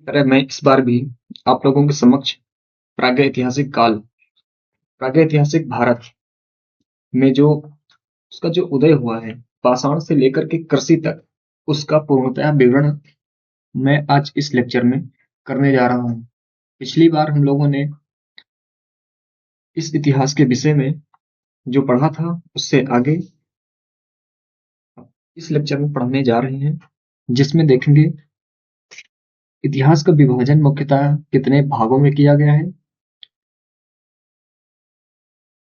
अरे मैं इस बार भी आप लोगों के समक्ष प्रागैतिहासिक काल, प्रागैतिहासिक भारत में जो उसका जो उदय हुआ है, पाषाण से लेकर के कृषि तक, उसका पूर्णतः विवरण मैं आज इस लेक्चर में करने जा रहा हूँ। पिछली बार हम लोगों ने इस इतिहास के विषय में जो पढ़ा था, उससे आगे इस लेक्चर में पढ़ने जा रहे हैं, जिसमें देखेंगे इतिहास का विभाजन मुख्यतः कितने भागों में किया गया है,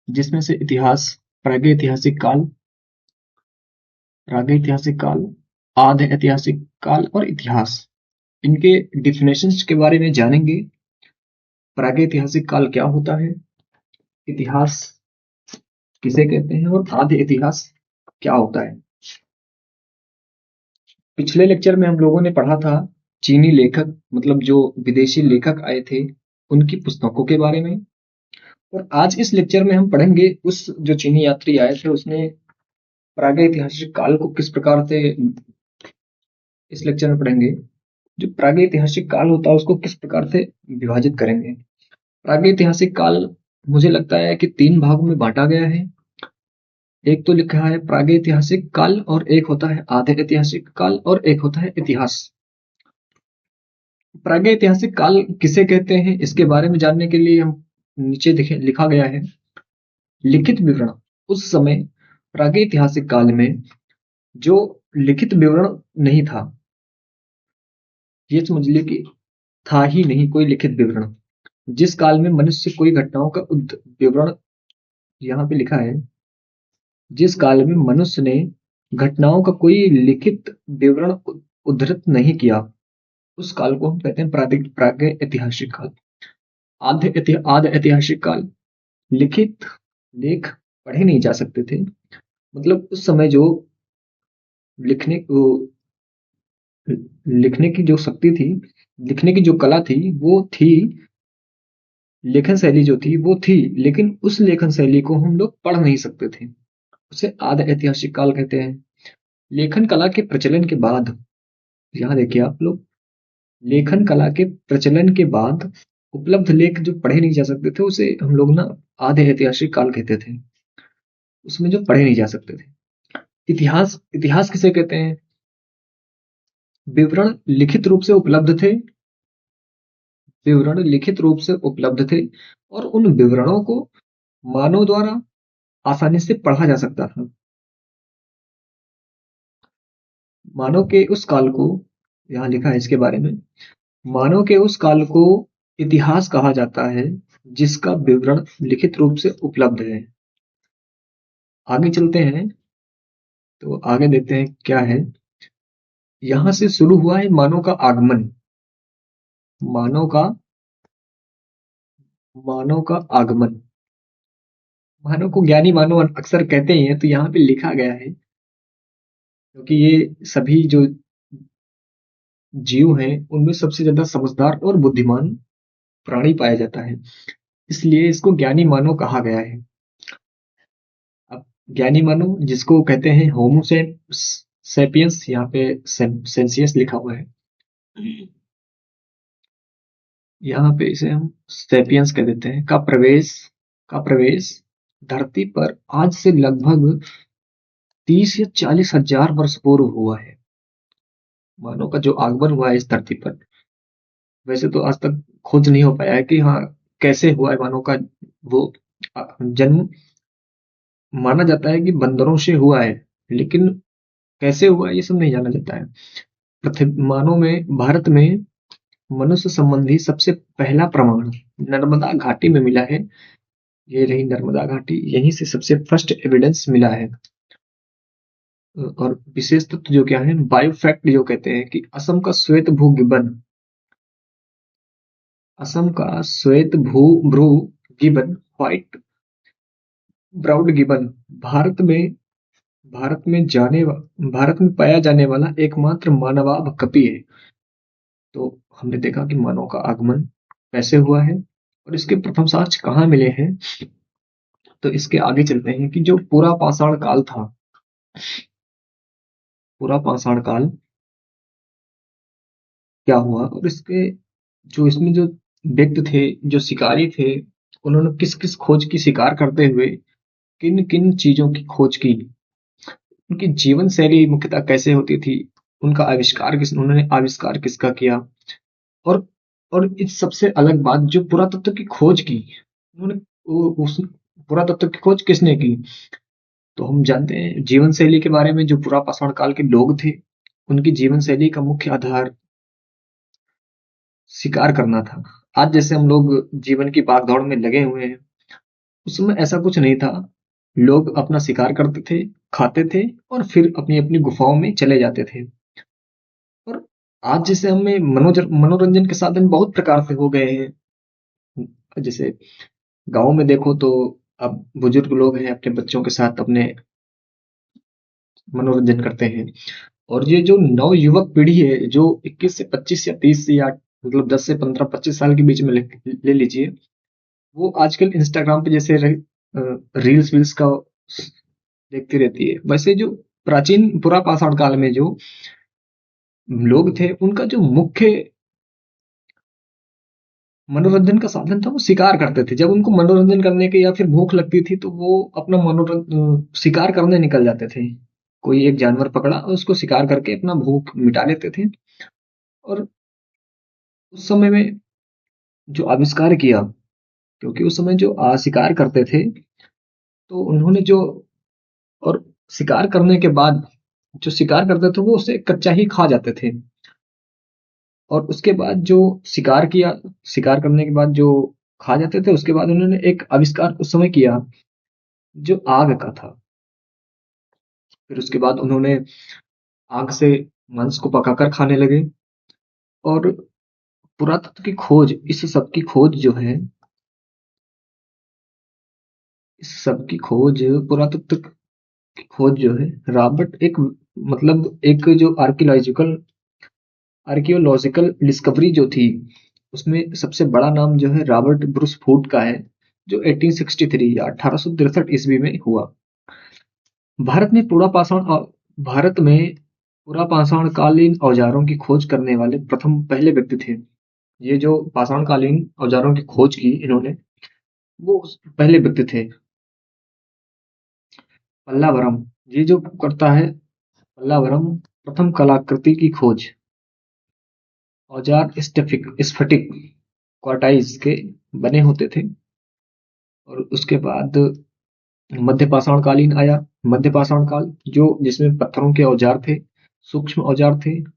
जिसमें से इतिहास, प्रागैतिहासिक काल, प्रागैतिहासिक काल, आधे ऐतिहासिक काल और इतिहास, इनके डिफिनेशंस के बारे में जानेंगे। प्रागैतिहासिक काल क्या होता है, इतिहास किसे कहते हैं और आधे इतिहास क्या होता है। पिछले लेक्चर में हम लोगों ने पढ़ा था चीनी लेखक, मतलब जो विदेशी लेखक आए थे, उनकी पुस्तकों के बारे में। और आज इस लेक्चर में हम पढ़ेंगे उस जो चीनी यात्री आए थे, उसने प्रागैतिहासिक काल को किस प्रकार से, इस लेक्चर में पढ़ेंगे जो प्रागैतिहासिक काल होता है उसको किस प्रकार से विभाजित करेंगे। प्रागैतिहासिक काल मुझे लगता है कि तीन भागों में बांटा गया है। एक तो लिखा है प्रागैतिहासिक काल, और एक होता है आधे ऐतिहासिक काल, और एक होता है इतिहास। प्रागैतिहासिक काल किसे कहते हैं, इसके बारे में जानने के लिए हम नीचे देखें, लिखा गया है लिखित विवरण। उस समय प्रागैतिहासिक काल में जो लिखित विवरण नहीं था, ये समझ लीजिए कि था ही नहीं कोई लिखित विवरण। जिस काल में मनुष्य कोई घटनाओं का विवरण, यहाँ पे लिखा है जिस काल में मनुष्य ने घटनाओं का कोई लिखित विवरण उद्धृत नहीं किया, उस काल को हम कहते हैं प्रागैतिहासिक काल। आधे ऐतिहासिक काल, लिखित लेख पढ़े नहीं जा सकते थे, मतलब उस समय जो लिखने लिखने की जो शक्ति थी, लिखने की जो कला थी, वो थी, लेखन शैली जो थी वो थी, लेकिन उस लेखन शैली को हम लोग पढ़ नहीं सकते थे। उसे आधे ऐतिहासिक काल कहते हैं। लेखन कला के प्रचलन के बाद, यहाँ देखिए आप लोग, लेखन कला के प्रचलन के बाद उपलब्ध लेख जो पढ़े नहीं जा सकते थे, उसे हम लोग ना आधे ऐतिहासिक काल कहते थे। उसमें जो पढ़े नहीं जा सकते थे। इतिहास, इतिहास किसे कहते हैं, विवरण लिखित रूप से उपलब्ध थे, विवरण लिखित रूप से उपलब्ध थे, और उन विवरणों को मानव द्वारा आसानी से पढ़ा जा सकता था। मानव के उस काल को, यहाँ लिखा है इसके बारे में, मानव के उस काल को इतिहास कहा जाता है जिसका विवरण लिखित रूप से उपलब्ध है। आगे चलते हैं तो आगे देखते हैं क्या है। यहां से शुरू हुआ है मानव का आगमन, मानव का मानव का आगमन। मानव को ज्ञानी मानव अक्सर कहते ही हैं, तो यहाँ पे लिखा गया है क्योंकि ये सभी जो जीव हैं उनमें सबसे ज्यादा समझदार और बुद्धिमान प्राणी पाया जाता है, इसलिए इसको ज्ञानी मानव कहा गया है। अब ज्ञानी मानव जिसको कहते हैं होमो सेपियंस, यहाँ पे सेंसियस लिखा हुआ है, यहाँ पे इसे हम सेपियंस कह देते हैं, का प्रवेश धरती पर आज से लगभग 30 या 40 हजार वर्ष पूर्व हुआ है। मानव का जो आगमन हुआ है इस धरती पर, वैसे तो आज तक खोज नहीं हो पाया है कि हाँ कैसे हुआ है मानव का वो जन्म। माना जाता है कि बंदरों से हुआ है, लेकिन कैसे हुआ है ये सब नहीं जाना जाता है। पृथ्वी, मानव में, भारत में मनुष्य संबंधी सबसे पहला प्रमाण नर्मदा घाटी में मिला है। ये रही नर्मदा घाटी, यहीं से सबसे फर्स्ट एविडेंस मिला है। और विशेष तत्व जो क्या है, बायो फैक्ट जो कहते हैं कि असम का श्वेत भू गिब्बन, असम का श्वेत भ्रू gibbon, white browed gibbon, Bharat में भारत में भारत में पाया जाने वाला एकमात्र मानवाभ कपि है। तो हमने देखा कि मानव का आगमन कैसे हुआ है और इसके प्रथम साक्ष्य कहाँ मिले हैं। तो इसके आगे चलते हैं कि जो पूरा पाषाण काल था, पूरा पाषाण काल क्या हुआ और इसके जो इसमें जो व्यक्ति थे, जो शिकारी थे, उन्होंने किस किस खोज की शिकार करते हुए किन किन चीजों की खोज की, उनकी जीवन शैली मुख्यतः कैसे होती थी, उनका आविष्कार किस उन्होंने आविष्कार किसका किया, और इस सबसे अलग बात जो पुरातत्व की खोज की, उन्होंने उस पुरातत्व की खोज किसने की? तो हम जानते हैं जीवन शैली के बारे में, जो पुरा पाषाण काल के लोग थे, उनकी जीवन शैली का मुख्य आधार शिकार करना था। आज जैसे हम लोग जीवन की भाग-दौड़ में लगे हुए हैं, उस समय ऐसा कुछ नहीं था। लोग अपना शिकार करते थे, खाते थे और फिर अपनी-अपनी गुफाओं में चले जाते थे। और आज जैसे हमें मनोरंजन के साधन बहुत प्रकार से हो गए हैं। जैसे गाँव में देखो तो अब बुजुर्ग लोग हैं, अपने बच्चों के साथ अपने मनोरंजन करते हैं। और ये जो नवयुवक पीढ़ी है, जो 21 से 25 या 30 या मतलब 10 से 15-25 साल के बीच में ले लीजिए, वो आजकल इंस्टाग्राम पे जैसे रील्स वील्स का देखती रहती है। वैसे जो प्राचीन पुरा पाषाण काल में जो लोग थे, उनका जो मुख्य मनोरंजन का साधन था वो शिकार करते थे। जब उनको मनोरंजन करने की या फिर भूख लगती थी तो वो अपना शिकार करने निकल जाते थे। कोई एक जानवर पकड़ा और उसको शिकार करके अपना भूख मिटा लेते थे। और उस समय में जो आविष्कार किया, क्योंकि उस समय जो शिकार करते थे, तो उन्होंने जो और शिकार करने के बाद जो शिकार करते थे वो उसे कच्चा ही खा जाते थे। और उसके बाद जो शिकार किया, शिकार करने के बाद जो खा जाते थे, उसके बाद उन्होंने एक आविष्कार उस समय किया जो आग का था। फिर उसके बाद उन्होंने आग से मांस को पकाकर खाने लगे। और पुरातत्व की खोज, इस सब की खोज जो है, इस सब की खोज पुरातत्व की खोज जो है, रॉबर्ट एक मतलब एक जो आर्कियोलॉजिकल डिस्कवरी जो थी, उसमें सबसे बड़ा नाम जो है रॉबर्ट ब्रूस फूट का है, जो 1863 या 1863 ईस्वी में हुआ। भारत में भारत में पुरा पाषाण कालीन औजारों की खोज करने वाले पहले व्यक्ति थे। ये जो पाषाण कालीन औजारों की खोज की इन्होंने, वो पहले व्यक्ति थे। पल्लावरम, ये जो करता है पल्लावरम, प्रथम कलाकृति की खोज। औजार स्फटिक क्वार्टाइज के बने होते थे। और उसके बाद मध्य पाषाण कालीन आया। मध्य पाषाण काल जो जिसमें पत्थरों के औजार थे, सूक्ष्म औजार थे।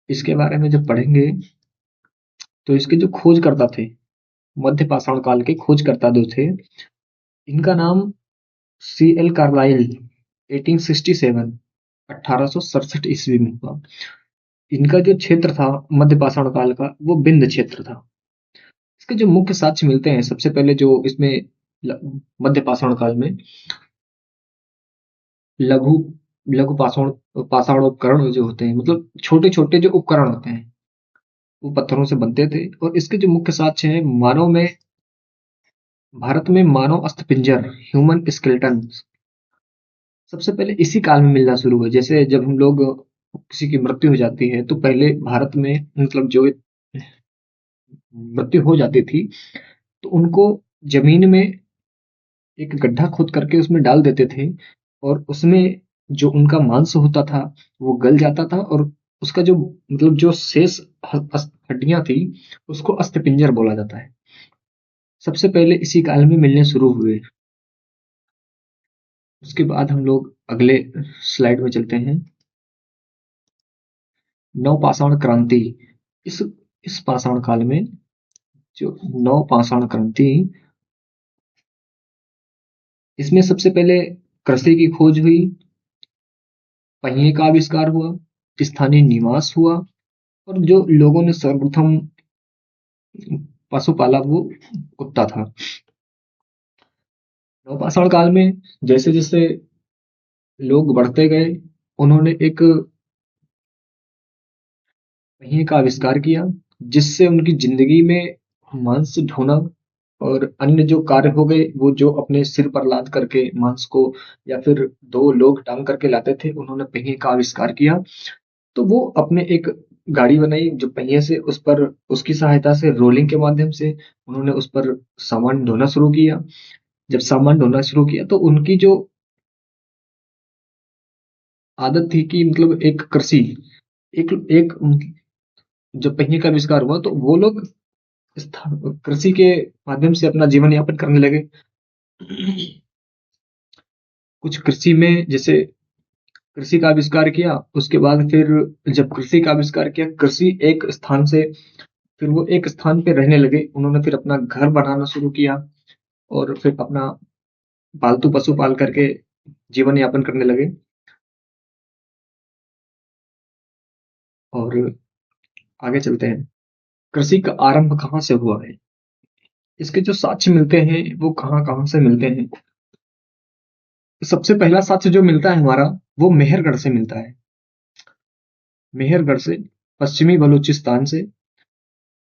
इसके बारे में जब पढ़ेंगे तो इसके जो खोजकर्ता थे, मध्य पाषाण काल के खोजकर्ता जो थे, इनका नाम सी एल कार्लाइल 1867 1867 ईस्वी में हुआ। इनका जो क्षेत्र था मध्य पाषाण काल का, वो बिंद क्षेत्र था। इसके जो मुख्य साक्ष्य मिलते हैं, सबसे पहले जो इसमें मध्य पाषाण काल में लघु लघु पाषाण पाषाण उपकरण जो होते हैं, मतलब छोटे छोटे जो उपकरण होते हैं, वो पत्थरों से बनते थे। और इसके जो मुख्य साक्ष्य हैं, भारत में मानव अस्थिपंजर, ह्यूमन स्केलेटन सबसे पहले इसी काल में मिलना शुरू हुआ। जैसे जब हम लोग किसी की मृत्यु हो जाती है, तो पहले भारत में मतलब जो मृत्यु हो जाती थी, तो उनको जमीन में एक गड्ढा खोद करके उसमें डाल देते थे। और उसमें जो उनका मांस होता था वो गल जाता था, और उसका जो मतलब जो शेष हड्डियां थी, उसको अस्थिपंजर बोला जाता है। सबसे पहले इसी काल में मिलने शुरू हुए। उसके बाद हम लोग अगले स्लाइड में चलते हैं। नवपाषाण क्रांति। इस इस पाषाण काल में जो नवपाषाण क्रांति, इसमें सबसे पहले कृषि की खोज हुई, पहिए का आविष्कार हुआ, स्थानीय निवास हुआ, और जो लोगों ने सर्वप्रथम पशु पाला वो कुत्ता था। नवपाषाण काल में जैसे जैसे लोग बढ़ते गए, उन्होंने एक पहिए का आविष्कार किया, जिससे उनकी जिंदगी में मांस ढोना और अन्य जो कार्य हो गए वो जो अपने सिर पर लाद करके मांस को या फिर दो लोग टांग करके लाते थे, उन्होंने पहिए का आविष्कार किया। तो वो अपने एक गाड़ी बनाई जो पहिए से उस पर उसकी सहायता से रोलिंग के माध्यम से उन्होंने उस पर सामान ढोना शुरू किया। जब सामान ढोना शुरू किया तो उनकी जो आदत थी कि मतलब एक कृषि एक एक जब पहिए का आविष्कार हुआ तो वो लोग कृषि के माध्यम से अपना जीवन यापन करने लगे। कुछ कृषि में जैसे कृषि का आविष्कार किया, उसके बाद फिर जब कृषि का आविष्कार किया, कृषि एक स्थान से फिर वो एक स्थान पे रहने लगे, उन्होंने फिर अपना घर बनाना शुरू किया और फिर अपना पालतू पशु पाल करके जीवन यापन करने लगे। और आगे चलते हैं, कृषि का आरंभ कहाँ से हुआ है? इसके जो साक्ष्य मिलते हैं वो कहाँ कहाँ से मिलते हैं? सबसे पहला साक्ष्य जो मिलता है हमारा, वो मेहरगढ़ से मिलता है। मेहरगढ़ से, पश्चिमी बलूचिस्तान से।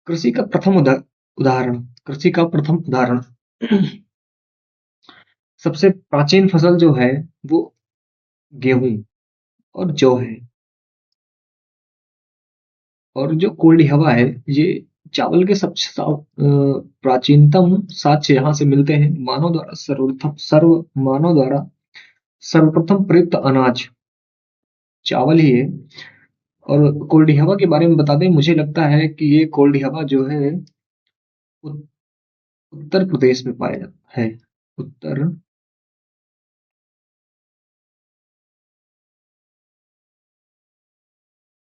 कृषि का प्रथम उदाहरण, कृषि का प्रथम उदाहरण सबसे प्राचीन फसल जो है वो गेहूं और जौ है। और जो कोल्डी हवा है, ये चावल के सबसे प्राचीनतम साक्ष्य यहाँ से मिलते हैं। मानव द्वारा सर्वप्रथम प्रयुक्त अनाज चावल ही है। और कोल्डी हवा के बारे में बता दें, मुझे लगता है कि ये कोल्डी हवा जो है उत- उत्तर प्रदेश में पाया जाता है। उत्तर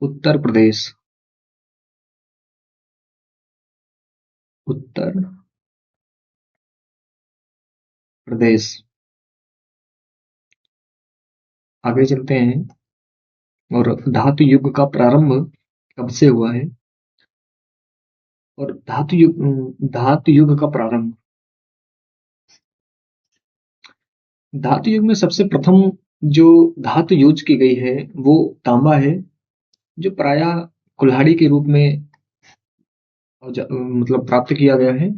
उत्तर प्रदेश। उत्तर प्रदेश। आगे चलते हैं। और धातु युग का प्रारंभ कब से हुआ है? और धातु युग का प्रारंभ, धातु युग में सबसे प्रथम जो धातु यूज की गई है वो तांबा है, जो प्रायः कुल्हाड़ी के रूप में मतलब प्राप्त किया गया है।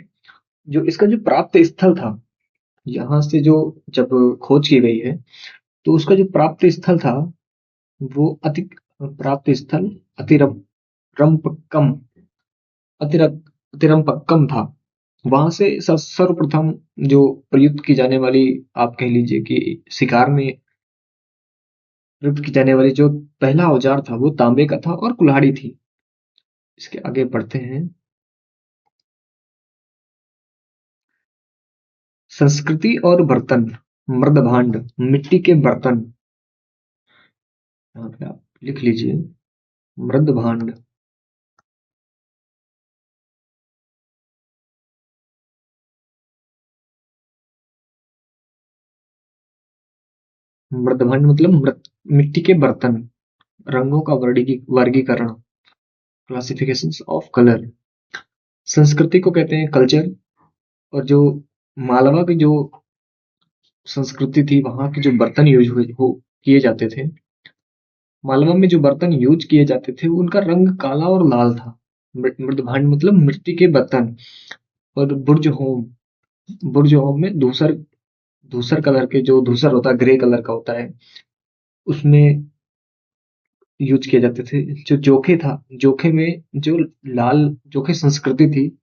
जो इसका जो प्राप्त स्थल था, यहाँ से जो जब खोज की गई है तो उसका जो प्राप्त स्थल था वो प्राप्त स्थल अतिरम्पक्कम अतिरम्पक्कम था। वहां से सर्वप्रथम जो प्रयुक्त की जाने वाली, आप कह लीजिए कि शिकार में प्रयुक्त की जाने वाली जो पहला औजार था वो तांबे का था और कुल्हाड़ी थी। इसके आगे बढ़ते हैं। संस्कृति और बर्तन, मृद भांड, मिट्टी के बर्तन। यहाँ पे आप लिख लीजिए मृद भांड। मृद भांड मतलब मिट्टी के बर्तन। रंगों का वर्गीकरण, क्लासिफिकेशन ऑफ कलर। संस्कृति को कहते हैं कल्चर। और जो मालवा की जो संस्कृति थी, वहां के जो बर्तन यूज हुए हो किए जाते थे, मालवा में जो बर्तन यूज किए जाते थे उनका रंग काला और लाल था। मृदभांड मतलब मिट्टी के बर्तन। और बुर्ज होम में धूसर धूसर कलर के, जो धूसर होता है ग्रे कलर का होता है, उसमें यूज किए जाते थे। जो जोखे था, जोखे में जो लाल जोखे संस्कृति थी,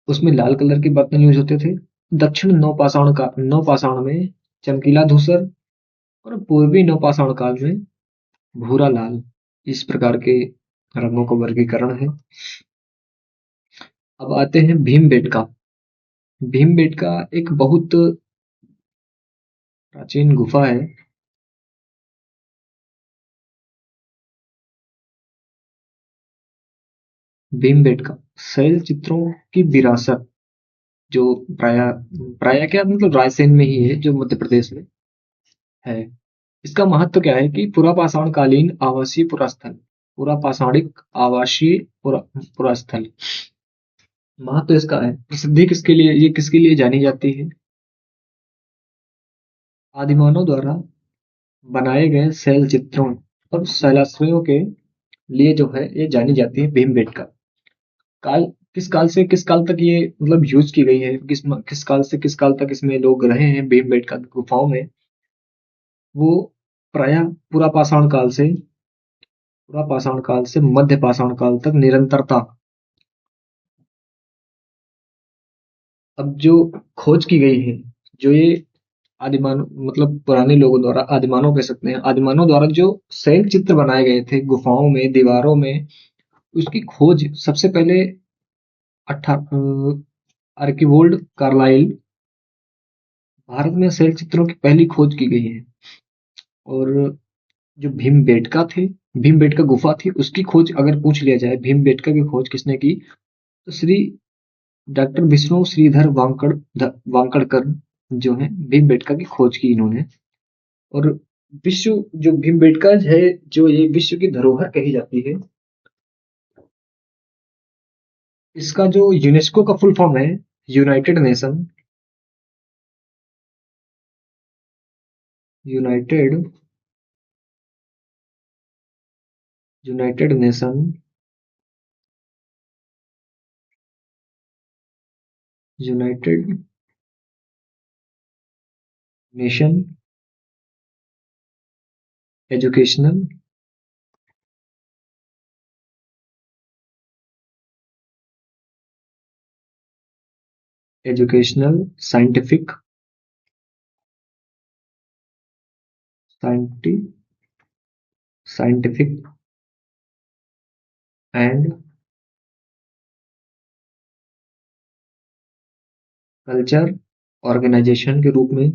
उसमें लाल कलर के बर्तन यूज होते थे। दक्षिण नौपाषाण में चमकीला धूसर, और पूर्वी नौपाषाण काल में भूरा लाल। इस प्रकार के रंगों का वर्गीकरण है। अब आते हैं भीमबेटका। भीमबेटका एक बहुत प्राचीन गुफा है। भीमबेटका शैल चित्रों की विरासत, जो प्राय प्राय क्या मतलब रायसेन में ही है, जो मध्य प्रदेश में है। इसका महत्व क्या है कि पुरापाषाण कालीन आवासीय पुरास्थल, पुरापाषाणिक आवासीय पुरास्थल। महत्व इसका है, प्रसिद्धि किसके लिए, ये किसके लिए जानी जाती है? आदिमानव द्वारा बनाए गए शैल चित्रों और शैलाश्रयों के लिए जो है ये जानी जाती है भीमबेटका। काल किस काल से किस काल तक ये मतलब यूज की गई है, किस काल से किस काल तक इसमें लोग रहे हैं भीमबेटका की गुफाओं में, वो प्रायः पूरा पाषाण काल से मध्य पाषाण काल तक निरंतरता। अब जो खोज की गई है, जो ये आदिमान मतलब पुराने लोगों द्वारा, आदिमानव कह सकते हैं, आदिमानव द्वारा जो शैल चित्र बनाए गए थे गुफाओं में, दीवारों में, उसकी खोज सबसे पहले आर्किवोल्ड कार्लाइल, भारत में शैल चित्रों की पहली खोज की गई है। और जो भीमबेटका गुफा थी, उसकी खोज अगर पूछ लिया जाए, भीमबेटका की खोज किसने की, तो श्री डॉक्टर विष्णु श्रीधर वांकड़कर जो है भीमबेटका की खोज की इन्होंने। और विश्व जो भीमबेटका है, जो ये विश्व की धरोहर कही जाती है, इसका जो यूनेस्को का फुल फॉर्म है, united nation united united nation united nation educational educational scientific scientific scientific and culture organisation के रूप में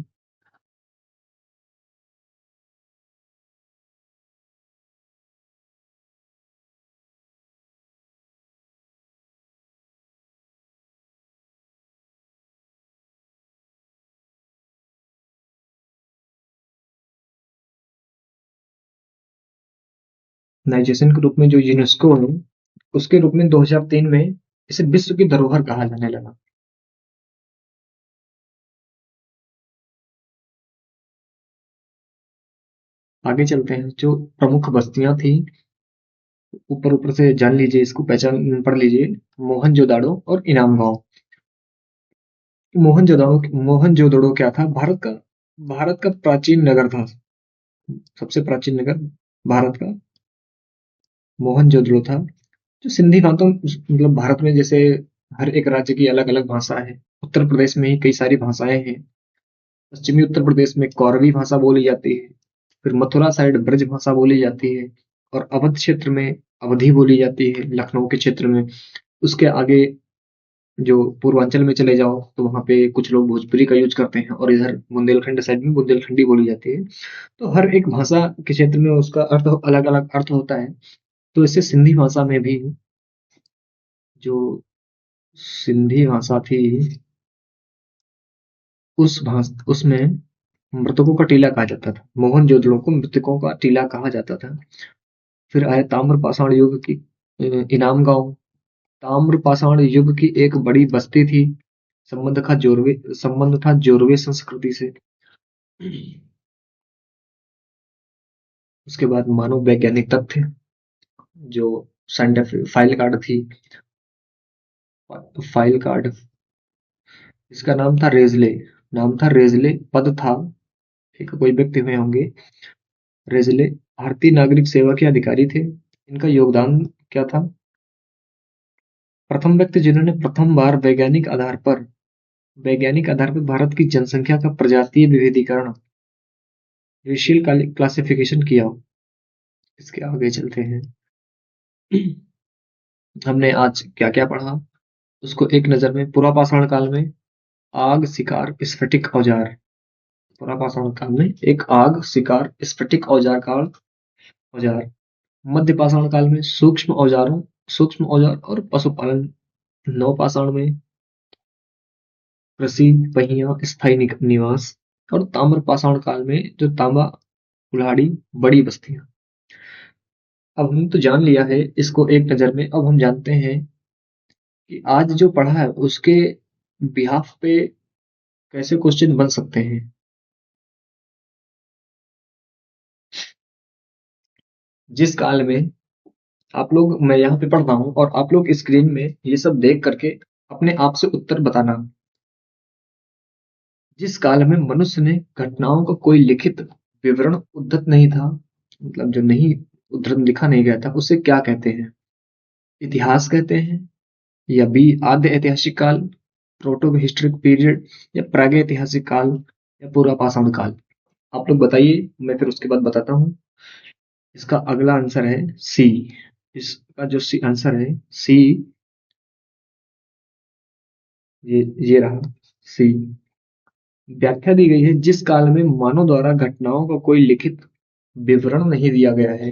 ऑर्गेनाइजेशन के रूप में जो यूनेस्को है, उसके रूप में 2003 में इसे विश्व की धरोहर कहा जाने लगा। आगे चलते हैं। जो प्रमुख बस्तियां थी, ऊपर ऊपर से जान लीजिए, इसको पहचान पढ़ लीजिए। मोहनजोदाड़ो और इनाम गांव। मोहनजोदड़ो क्या था? भारत का प्राचीन नगर था। सबसे प्राचीन नगर भारत का मोहनजोदड़ो था। जो सिंधी भाषा, मतलब भारत में जैसे हर एक राज्य की अलग अलग भाषा है। उत्तर प्रदेश में ही कई सारी भाषाएं हैं। पश्चिमी उत्तर प्रदेश में कौरवी भाषा बोली जाती है। फिर मथुरा साइड ब्रज भाषा बोली जाती है। और अवध क्षेत्र में अवधी बोली जाती है, लखनऊ के क्षेत्र में। उसके आगे जो पूर्वांचल में चले जाओ, तो वहां पे कुछ लोग भोजपुरी का यूज करते हैं, और इधर बुंदेलखंड साइड में बुंदेलखंडी बोली जाती है। तो हर एक भाषा के क्षेत्र में उसका अर्थ अलग अलग अर्थ होता है। तो इससे सिंधी भाषा में भी, जो सिंधी भाषा थी, उसमें मृतकों का टीला कहा जाता था। मोहनजोदड़ो को मृतकों का टीला कहा जाता था। फिर आया ताम्र पाषाण युग की इनाम गांव। ताम्र पाषाण युग की एक बड़ी बस्ती थी। संबंध था जोरवे संस्कृति से। उसके बाद मानव वैज्ञानिक तथ्य, जो साइंटिफिक फाइल कार्ड थी। फाइल कार्ड, इसका नाम था रेजले, पद था, एक कोई व्यक्ति हुए होंगे। रेजले भारतीय नागरिक सेवा के अधिकारी थे। इनका योगदान क्या था? प्रथम व्यक्ति जिन्होंने प्रथम बार वैज्ञानिक आधार पर भारत की जनसंख्या का प्रजातीय विविधीकरण, रेशियल क्लासिफिकेशन किया। इसके आगे चलते हैं। हमने आज क्या क्या पढ़ा, उसको एक नजर में। पूरा पाषाण काल में आग शिकार स्फटिक औजार। पूरा पाषाण काल में एक आग शिकार स्फटिक औजार। मध्य पाषाण काल में सूक्ष्म औजार और पशुपालन। नव पाषाण में कृषि, पहिया, स्थायी निवास। और ताम्र पाषाण काल में जो तांबा, कुल्हाड़ी, बड़ी बस्तियां। अब हमने तो जान लिया है इसको एक नजर में। अब हम जानते हैं कि आज जो पढ़ा है उसके बिहाफ पे कैसे क्वेश्चन बन सकते हैं। जिस काल में आप लोग, मैं यहाँ पे पढ़ रहा हूँ और आप लोग स्क्रीन में ये सब देख करके अपने आप से उत्तर बताना। जिस काल में मनुष्य ने घटनाओं का कोई लिखित विवरण उद्धत नहीं था, मतलब जो नहीं उद्धरण लिखा नहीं गया था, उसे क्या कहते हैं? इतिहास कहते हैं, या बी आद्य ऐतिहासिक काल, प्रोटो हिस्टोरिक पीरियड, या प्रागैतिहासिक काल, या पूरा पाषाण काल? आप लोग बताइए, मैं फिर उसके बाद बताता हूँ। इसका अगला आंसर है सी। इसका जो सी आंसर है सी, ये रहा सी। व्याख्या दी गई है, जिस काल में मानव द्वारा घटनाओं का कोई लिखित विवरण नहीं दिया गया है,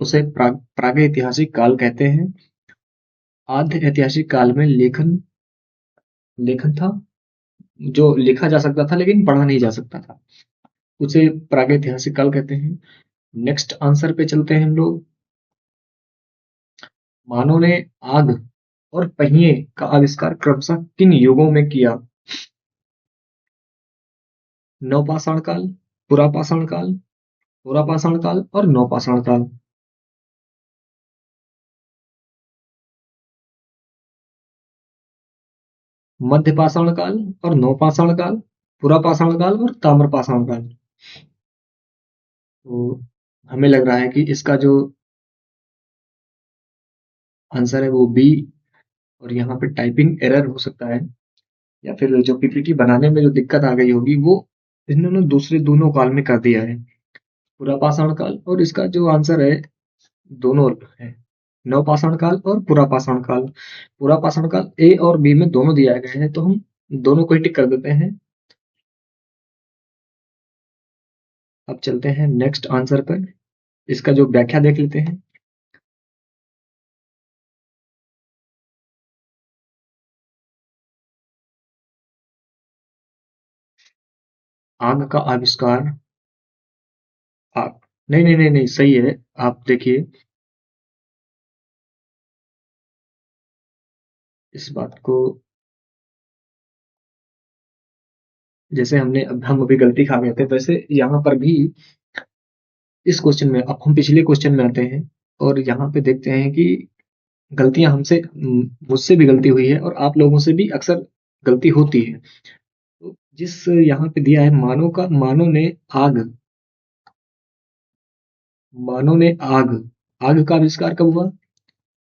उसे प्रागैतिहासिक काल कहते हैं। आद्य ऐतिहासिक काल में लेखन लेखन था, जो लिखा जा सकता था लेकिन पढ़ा नहीं जा सकता था, उसे प्रागैतिहासिक काल कहते हैं। नेक्स्ट आंसर पे चलते हैं हम लोग। मानव ने आग और पहिए का आविष्कार क्रमशः किन युगों में किया? नवपाषाण काल, पुरापाषाण काल, पुरापाषाण काल और नवपाषाण काल? मध्यपाषाण काल और नवपाषाण काल, पुरापाषाण काल और ताम्रपाषाण काल? तो हमें लग रहा है कि इसका जो आंसर है वो बी, और यहाँ पे टाइपिंग एरर हो सकता है, या फिर जो पीपीटी बनाने में जो दिक्कत आ गई होगी वो इन्होंने दूसरे दोनों काल में कर दिया है, पुरापाषाण काल, और इसका जो आंसर है दोनों है, नवपाषाण काल और पुरापाषाण काल। पुरापाषाण काल ए और बी में दोनों दिया गए हैं, तो हम दोनों को ही टिक कर देते हैं। अब चलते हैं नेक्स्ट आंसर पर। इसका जो व्याख्या देख लेते हैं। आग का आविष्कार, आग, नहीं नहीं नहीं नहीं, सही है। आप देखिए इस बात को, जैसे हम अभी गलती खा गए थे, वैसे यहाँ पर भी इस क्वेश्चन में, अब हम पिछले क्वेश्चन में आते हैं और यहाँ पे देखते हैं कि गलतियां मुझसे भी गलती हुई है और आप लोगों से भी अक्सर गलती होती है। तो जिस यहाँ पे दिया है, मानव ने आग मानव ने आग का आविष्कार कब हुआ?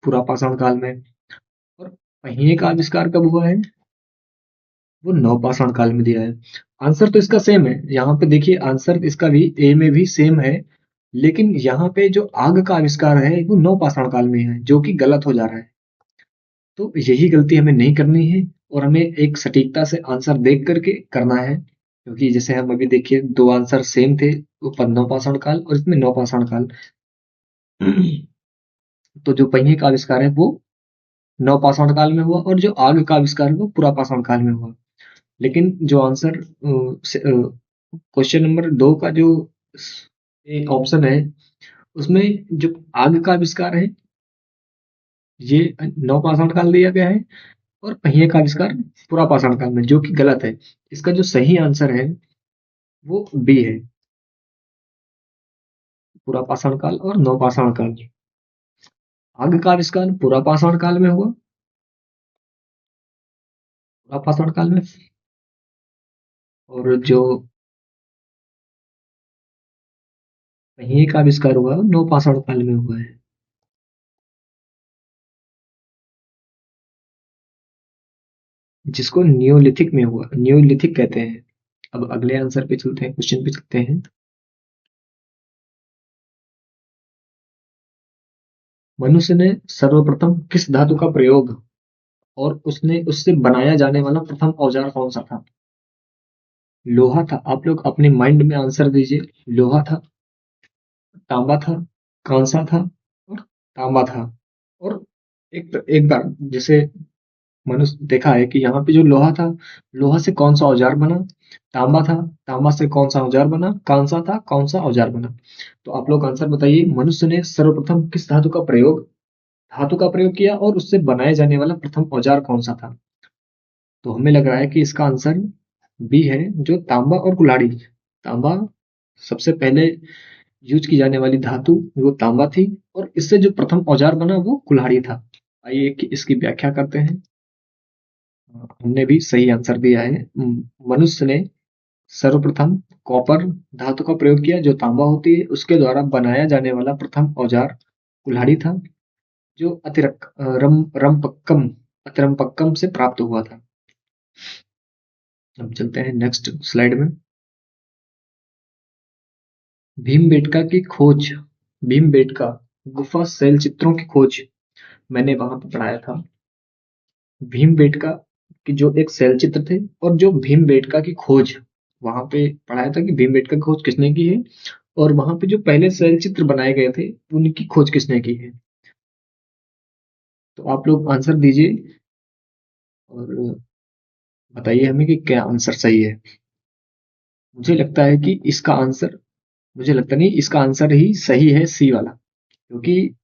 पुरापाषाण काल में। और पहिए का आविष्कार कब हुआ है? वो नवपाषाण काल में दिया है। आंसर तो इसका सेम है, यहाँ पे देखिए आंसर इसका भी ए में भी सेम है, लेकिन यहाँ पे जो आग का आविष्कार है वो नवपाषाण काल में है, जो कि गलत हो जा रहा है। तो यही गलती हमें नहीं करनी है, और हमें एक सटीकता से आंसर देख करके करना है, क्योंकि जैसे हम अभी देखिए दो आंसर सेम थे, ऊपर नवपाषाण काल और इसमें नवपाषाण काल। तो जो पहिए का आविष्कार है वो नवपाषाण काल में हुआ, और जो आग का आविष्कार है वो पुरापाषाण काल में हुआ। लेकिन जो आंसर क्वेश्चन नंबर 2 का जो एक ऑप्शन है, उसमें जो आग का आविष्कार है ये नवपाषाण काल दिया गया है, और पहिए का आविष्कार पुरापाषाण काल में, जो कि गलत है। इसका जो सही आंसर है वो बी है, पुरापाषाण काल और नवपाषाण काल। आग का आविष्कार पुरापाषाण काल में हुआ, पुरापाषाण काल में, और जो पहिए का आविष्कार हुआ है नवपाषाण काल में हुआ है, जिसको न्यूलिथिक में हुआ, न्यूलिथिक कहते हैं। अब अगले आंसर पे चलते हैं, क्वेश्चन पे चलते हैं। मनुष्य ने सर्वप्रथम किस धातु का प्रयोग और उसने उससे बनाया जाने वाला प्रथम औजार कौन सा था? लोहा था। आप लोग अपने माइंड में आंसर दीजिए। लोहा था, तांबा था, कांसा था, और तांबा था। और एक एक बार जैसे मनुष्य देखा है कि यहाँ पे जो लोहा था, लोहा से कौन सा औजार बना? तांबा था, तांबा से कौन सा औजार बना? कांसा था, कौन सा औजार बना? तो आप लोग आंसर बताइए। मनुष्य ने सर्वप्रथम किस धातु का प्रयोग किया और उससे बनाए जाने वाला प्रथम औजार कौन सा था? तो हमें लग रहा है कि इसका आंसर बी है, जो तांबा और कुल्हाड़ी। तांबा सबसे पहले यूज की जाने वाली धातु वो तांबा थी, और इससे जो प्रथम औजार बना वो कुल्हाड़ी था। आइए इसकी व्याख्या करते हैं। हमने भी सही आंसर दिया है। मनुष्य ने सर्वप्रथम कॉपर धातु का प्रयोग किया, जो तांबा होती है, उसके द्वारा बनाया जाने वाला प्रथम औजार कुल्हाड़ी था, जो अतिरम्पक्कम से प्राप्त हुआ था। अब चलते हैं नेक्स्ट स्लाइड में। भीमबेटका की खोज, भीमबेटका गुफा शैल चित्रों की खोज मैंने वहां पर पढ़ाया था। भीमबेटका की जो एक शैल चित्र थे, और जो भीमबेटका की खोज वहां पे पढ़ाया था कि भीमबेटका की खोज किसने की है, और वहां पे जो पहले शैल चित्र बनाए गए थे उनकी खोज किसने की है। तो आप लोग आंसर दीजिए और बताइए हमें कि क्या आंसर सही है। मुझे लगता है कि इसका आंसर, मुझे लगता नहीं, इसका आंसर ही सही है, सी वाला। क्योंकि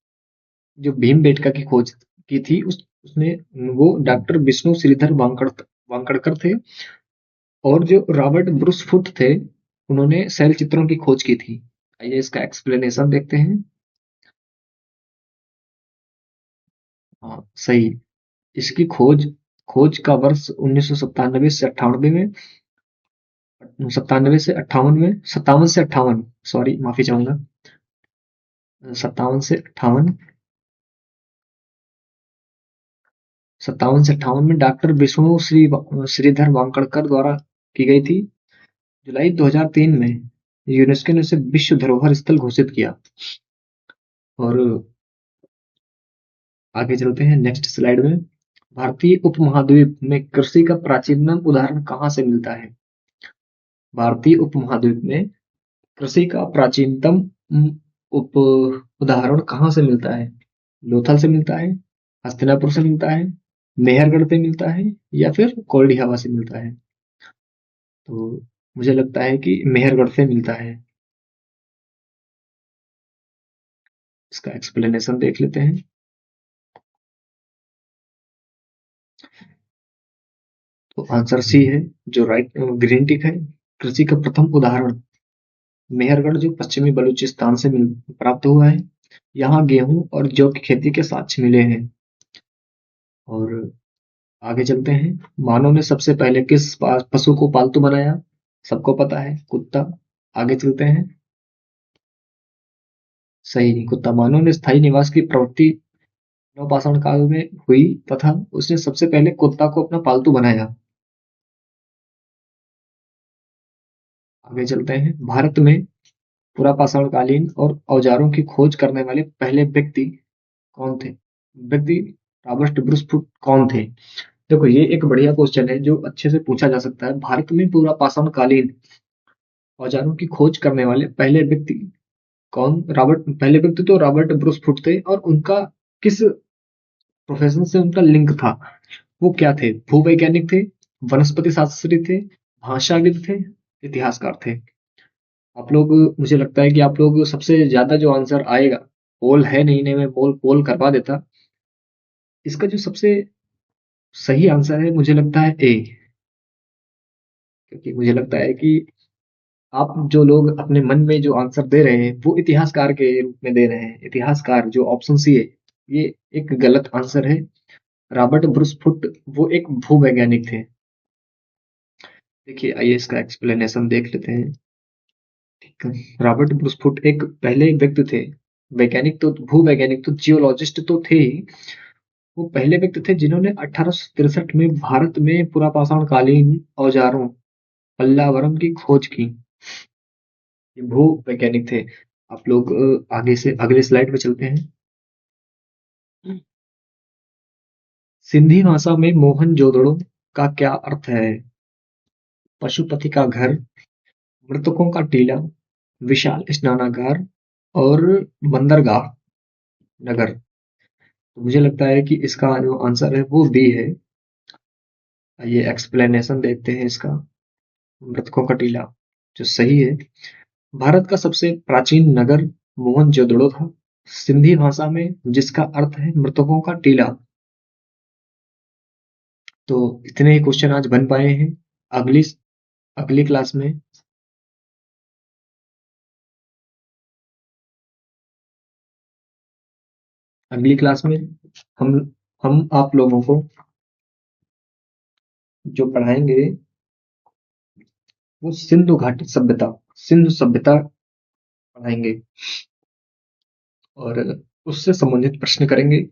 जो भीमबेटका की खोज की थी उसने वो डॉक्टर विष्णु श्रीधर वांकड़कर थे, और जो रॉबर्ट ब्रूस फुट थे उन्होंने शैल चित्रों की खोज की थी। आइए इसका एक्सप्लेनेशन देखते हैं। हाँ सही। इसकी खोज खोज का वर्ष 1997 से 98 में, 57 से 58 सॉरी माफी चाहूंगा, 57 से 58, 57 से 58 में डॉक्टर विष्णु श्रीधर वांकड़कर द्वारा की गई थी। जुलाई 2003 में यूनेस्को ने इसे विश्व धरोहर स्थल घोषित किया। और आगे चलते हैं नेक्स्ट स्लाइड में। भारतीय उपमहाद्वीप में कृषि का प्राचीनतम उदाहरण कहाँ से मिलता है। भारतीय उपमहाद्वीप में कृषि का प्राचीनतम उप उदाहरण कहाँ से मिलता है। लोथल से मिलता है, हस्तिनापुर से मिलता है, मेहरगढ़ से मिलता है, या फिर कोल्डी हवा से मिलता है। तो मुझे लगता है कि मेहरगढ़ से मिलता है। इसका एक्सप्लेनेशन देख लेते हैं। तो आंसर सी है, जो राइट ग्रीन टिक है। कृषि का प्रथम उदाहरण मेहरगढ़, जो पश्चिमी बलूचिस्तान से प्राप्त हुआ है। यहाँ गेहूं और जौ की खेती के साक्ष्य मिले हैं। और आगे चलते हैं। मानव ने सबसे पहले किस पशु को पालतू बनाया। सबको पता है, कुत्ता। आगे चलते हैं। सही नहीं, कुत्ता। मानव ने स्थायी निवास की प्रवृत्ति नवपाषाण काल में हुई, तथा उसने सबसे पहले कुत्ता को अपना पालतू बनाया। आगे चलते हैं। भारत में पुरापाषाणकालीन और औजारों की खोज करने वाले पहले व्यक्ति कौन थे। व्यक्ति रॉबर्ट ब्रूस कौन थे। देखो ये एक बढ़िया क्वेश्चन है जो अच्छे से पूछा जा सकता है। भारत में पुरापाषाणकालीन औजारों की खोज करने वाले पहले व्यक्ति कौन। रॉबर्ट, पहले व्यक्ति तो रॉबर्ट ब्रूस फुट थे, और उनका किस प्रोफेशन से उनका लिंक था, वो क्या थे। भूवैज्ञानिक थे, वनस्पति शास्त्री थे, भाषाविद थे, इतिहासकार थे। आप लोग, मुझे लगता है कि आप लोग सबसे ज्यादा जो आंसर आएगा, पोल है नहीं मैं पोल करवा देता। इसका जो सबसे सही आंसर है मुझे लगता है ए। क्योंकि मुझे लगता है कि आप जो लोग अपने मन में जो आंसर दे रहे हैं वो इतिहासकार के रूप में दे रहे हैं। इतिहासकार जो ऑप्शन सी है, ये एक गलत आंसर है। रॉबर्ट ब्रूस फुट वो एक भूवैज्ञानिक थे। देखिए आइए इसका एक्सप्लेनेशन देख लेते हैं। ठीक है। रॉबर्ट ब्रूस फुट एक पहले व्यक्ति थे, वैज्ञानिक तो, भूवैज्ञानिक तो, जियोलॉजिस्ट तो थे ही। वो पहले व्यक्ति थे जिन्होंने 1863 में भारत में पुरापाषाण कालीन औजारों पल्लावरम की खोज की। ये भू वैज्ञानिक थे। आप लोग आगे से अगले स्लाइड पे चलते हैं। सिंधी भाषा में मोहनजोदड़ो का क्या अर्थ है। पशुपति का घर, मृतकों का टीला, विशाल स्नानागार, और बंदरगाह नगर। तो मुझे लगता है कि इसका जो आंसर है वो बी है। ये एक्सप्लेनेशन देखते हैं इसका। मृतकों का टीला जो सही है। भारत का सबसे प्राचीन नगर मोहनजोदड़ो था, सिंधी भाषा में, जिसका अर्थ है मृतकों का टीला। तो इतने ही क्वेश्चन आज बन पाए हैं। अगली अगली क्लास में अगली क्लास में हम हम आप लोगों को जो पढ़ाएंगे वो सिंधु सभ्यता पढ़ाएंगे और उससे संबंधित प्रश्न करेंगे।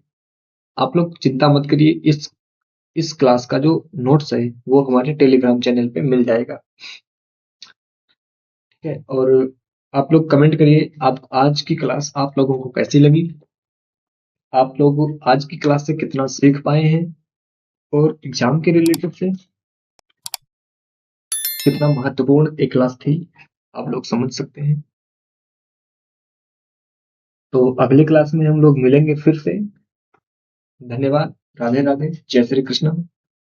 आप लोग चिंता मत करिए, इस क्लास का जो नोट्स है वो हमारे टेलीग्राम चैनल पे मिल जाएगा। ठीक है, और आप लोग कमेंट करिए आप आज की क्लास आप लोगों को कैसी लगी, आप लोग आज की क्लास से कितना सीख पाए हैं और एग्जाम के रिलेटेड से कितना महत्वपूर्ण एक क्लास थी, आप लोग समझ सकते हैं। तो अगली क्लास में हम लोग मिलेंगे फिर से। धन्यवाद। राधे राधे। जय श्री कृष्ण।